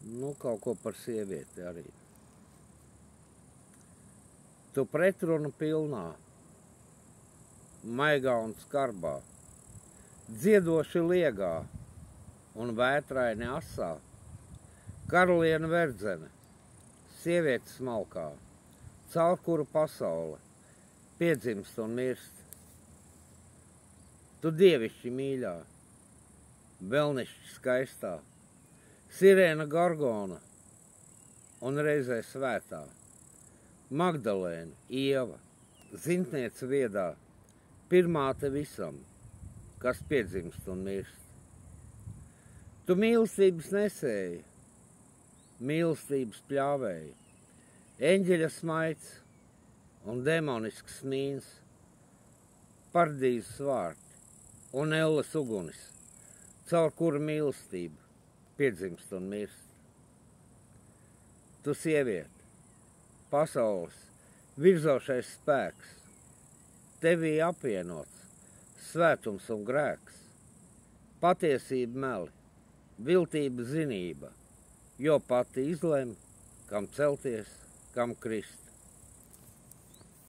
Nu, kaut ko par sievieti arī. Tu pretrunu pilnā, maigā un skarbā, dziedoši liegā un vētraini asā, karaliene verdzene, sieviete smalkā, caur kuru pasaule piedzimst un mirst. Tu dievišķi mīļā, velnišķi skaistā, sirēna Gorgona un reizē svētā, Magdalēna, Ieva, zintniece viedā, pirmāte visam, kas piedzimst un mirst. Tu mīlestības nesēji, mīlestības pļāvēji, eņģeļa smaids un demonisks mīns, pardīzes vārti un elles ugunis, caur kuru mīlestība piedzimst un mirst. Tu sieviete, pasaules virzošais spēks, tevī apvienots svētums un grēks, patiesība meli, viltība zinība, jo pati izlem, kam celties, kam krist.